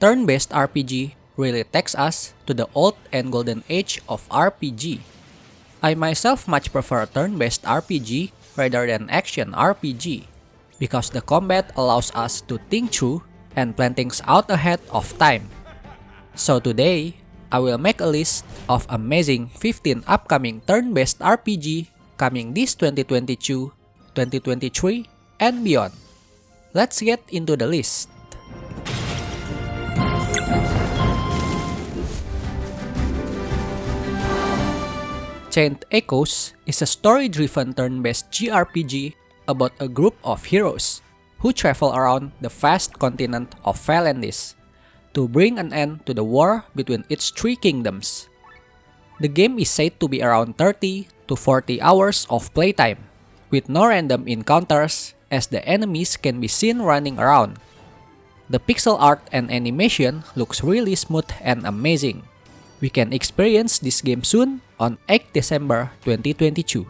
turn-based RPG really takes us to the old and golden age of RPG. I myself much prefer turn-based RPG rather than action RPG, because the combat allows us to think through and plan things out ahead of time. So today, I will make a list of amazing 15 upcoming turn-based RPG coming this 2022, 2023, and beyond. Let's get into the list. Chained Echoes is a story-driven turn-based JRPG about a group of heroes who travel around the vast continent of Valandis to bring an end to the war between its three kingdoms. The game is said to be around 30 to 40 hours of playtime, with no random encounters as the enemies can be seen running around. The pixel art and animation looks really smooth and amazing. We can experience this game soon on 8 December 2022.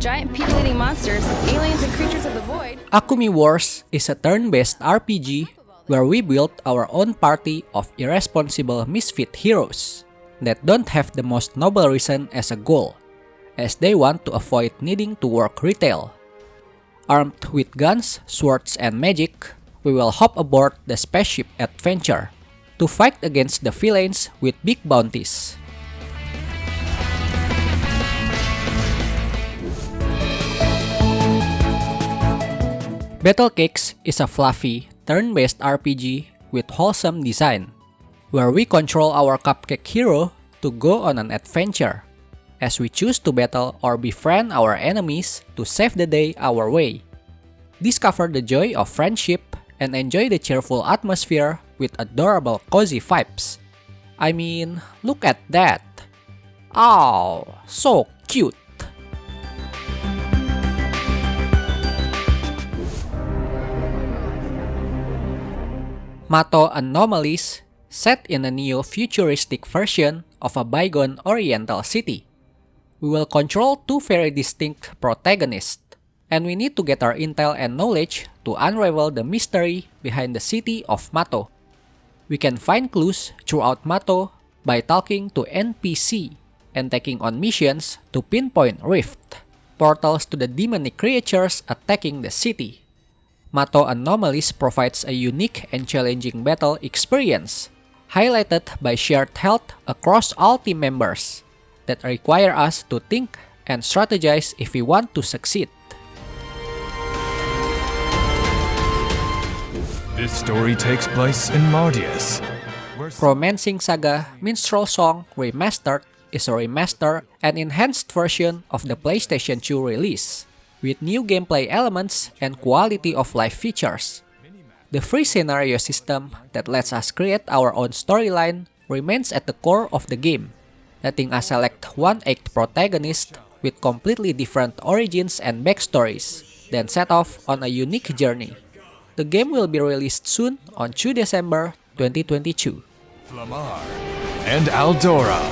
Giant people-eating monsters, aliens and creatures of the void. Akumi Wars is a turn-based RPG where we build our own party of irresponsible misfit heroes that don't have the most noble reason as a goal, as they want to avoid needing to work retail. Armed with guns, swords, and magic, we will hop aboard the spaceship adventure to fight against the villains with big bounties. BattleCakes is a fluffy, turn-based RPG with wholesome design, where we control our cupcake hero to go on an adventure, as we choose to battle or befriend our enemies to save the day our way. Discover the joy of friendship and enjoy the cheerful atmosphere with adorable cozy vibes. I mean, look at that! Oh, so cute! Mato Anomalies, set in a neo-futuristic version of a bygone oriental city. We will control two very distinct protagonists, and we need to get our intel and knowledge to unravel the mystery behind the city of Mato. We can find clues throughout Mato by talking to NPC and taking on missions to pinpoint rift portals to the demonic creatures attacking the city. Mato Anomalies provides a unique and challenging battle experience, highlighted by shared health across all team members, that require us to think and strategize if we want to succeed. This story takes place in Mardius. Romancing SaGa Minstrel Song Remastered is a remaster and enhanced version of the PlayStation 2 release, with new gameplay elements and quality of life features. The free scenario system that lets us create our own storyline remains at the core of the game, letting us select one act protagonist with completely different origins and backstories, then set off on a unique journey. The game will be released soon on 2 December 2022. Flamar and Aldora.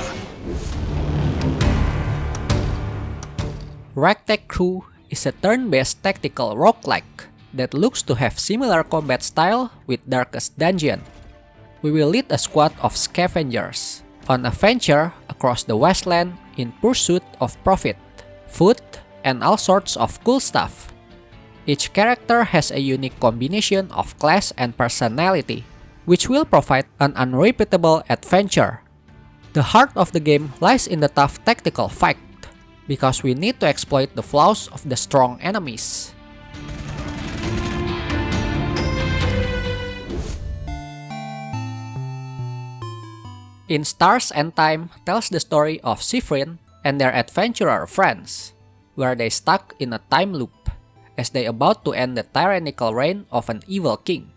Ragtag Crew is a turn-based tactical roguelike that looks to have similar combat style with Darkest Dungeon. We will lead a squad of scavengers on a venture across the wasteland in pursuit of profit, food, and all sorts of cool stuff. Each character has a unique combination of class and personality, which will provide an unrepeatable adventure. The heart of the game lies in the tough tactical fight, because we need to exploit the flaws of the strong enemies. In Stars and Time tells the story of Siffrin and their adventurer friends, where they stuck in a time loop as they about to end the tyrannical reign of an evil king.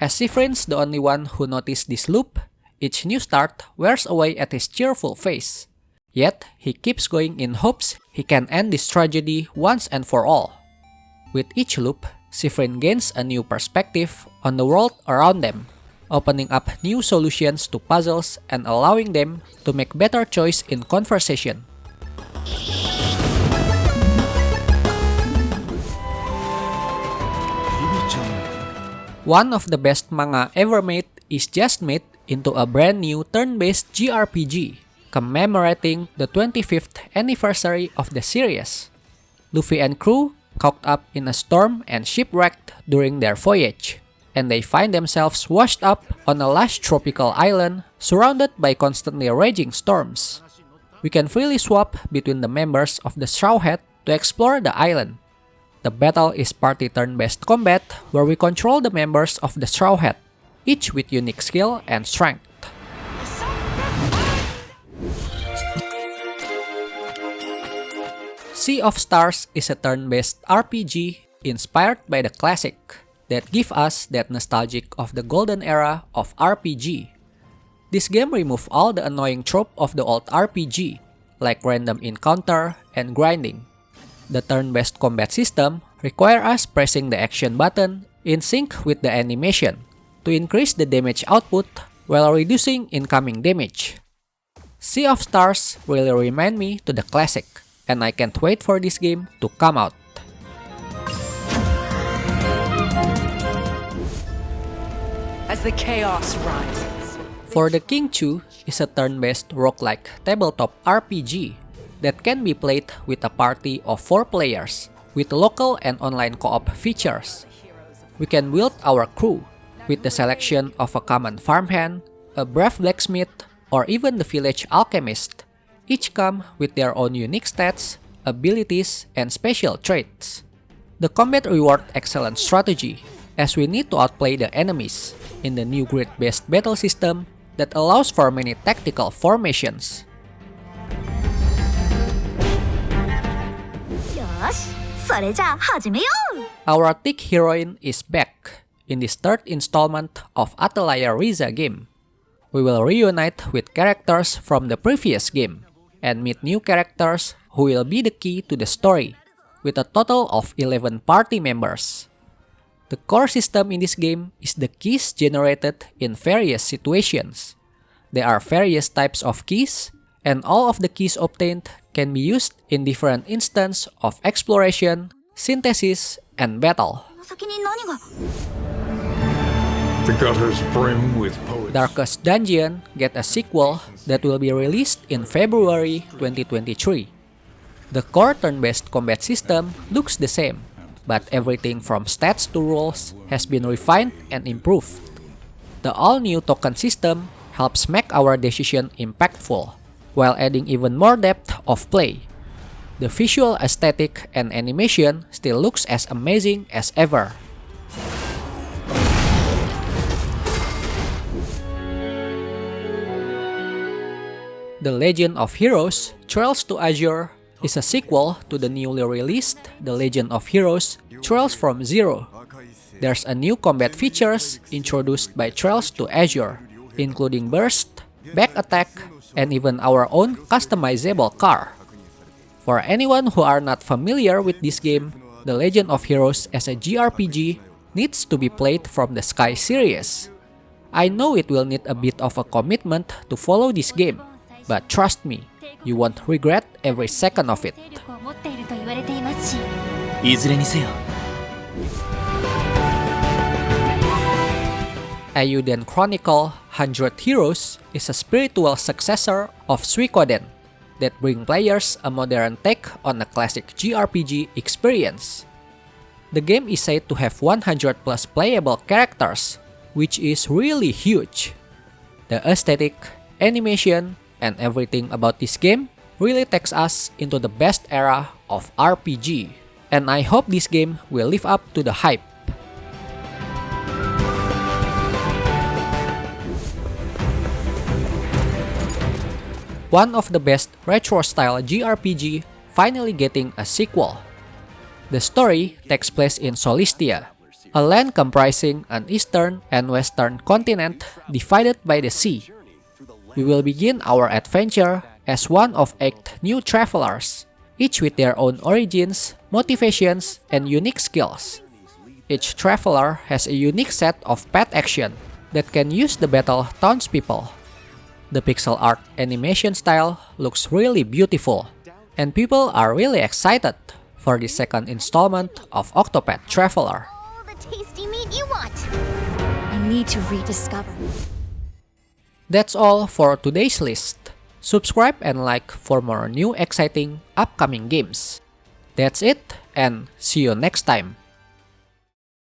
As Siffrin's the only one who noticed this loop, each new start wears away at his cheerful face. Yet, he keeps going in hopes he can end this tragedy once and for all. With each loop, Siffrin gains a new perspective on the world around them, opening up new solutions to puzzles and allowing them to make better choice in conversation. One of the best manga ever made is just made into a brand new turn-based JRPG, commemorating the 25th anniversary of the series. Luffy and crew caught up in a storm and shipwrecked during their voyage, and they find themselves washed up on a lush tropical island surrounded by constantly raging storms. We can freely swap between the members of the Straw Hat to explore the island. The battle is party turn-based combat where we control the members of the Straw Hat, each with unique skill and strength. Sea of Stars is a turn-based RPG inspired by the classic that gives us that nostalgic of the golden era of RPG. This game removes all the annoying trope of the old RPG, like random encounter and grinding. The turn-based combat system requires us pressing the action button in sync with the animation to increase the damage output while reducing incoming damage. Sea of Stars really remind me to the classic, and I can't wait for this game to come out. As the chaos rises. For the King Chu is a turn-based roguelike tabletop RPG that can be played with a party of 4 players with local and online co-op features. We can build our crew with the selection of a common farmhand, a brave blacksmith, or even the village alchemist. Each come with their own unique stats, abilities, and special traits. The combat rewards excellent strategy, as we need to outplay the enemies in the new grid-based battle system that allows for many tactical formations. Our thick heroine is back in this third installment of Atelier Ryza game. We will reunite with characters from the previous game and meet new characters who will be the key to the story, with a total of 11 party members. The core system in this game is the keys generated in various situations. There are various types of keys, and all of the keys obtained can be used in different instances of exploration, synthesis, and battle. The gutters brim with poetry. Darkest Dungeon get a sequel that will be released in February 2023. The core turn-based combat system looks the same, but everything from stats to rules has been refined and improved. The all-new token system helps make our decision impactful, while adding even more depth of play. The visual aesthetic and animation still looks as amazing as ever. The Legend of Heroes Trails to Azure is a sequel to the newly released The Legend of Heroes Trails from Zero. There's a new combat features introduced by Trails to Azure, including burst, back attack, and even our own customizable car. For anyone who are not familiar with this game, The Legend of Heroes as a JRPG needs to be played from the Sky series. I know it will need a bit of a commitment to follow this game, but trust me, you won't regret every second of it. Eiyuden Chronicle 100 Heroes is a spiritual successor of Suikoden that bring players a modern take on a classic JRPG experience. The game is said to have 100 plus playable characters, which is really huge. The aesthetic, animation, and everything about this game really takes us into the best era of RPG, and I hope this game will live up to the hype. One of the best retro-style JRPG finally getting a sequel. The story takes place in Solistia, a land comprising an eastern and western continent divided by the sea. We will begin our adventure as one of 8 new travelers, each with their own origins, motivations, and unique skills. Each traveler has a unique set of path action that can use the battle townspeople. The pixel art animation style looks really beautiful, and people are really excited for the second installment of Octopath Traveler. tasty meat you want. I need to rediscover. That's all for today's list. Subscribe and like for more new exciting upcoming games. That's it, and see you next time.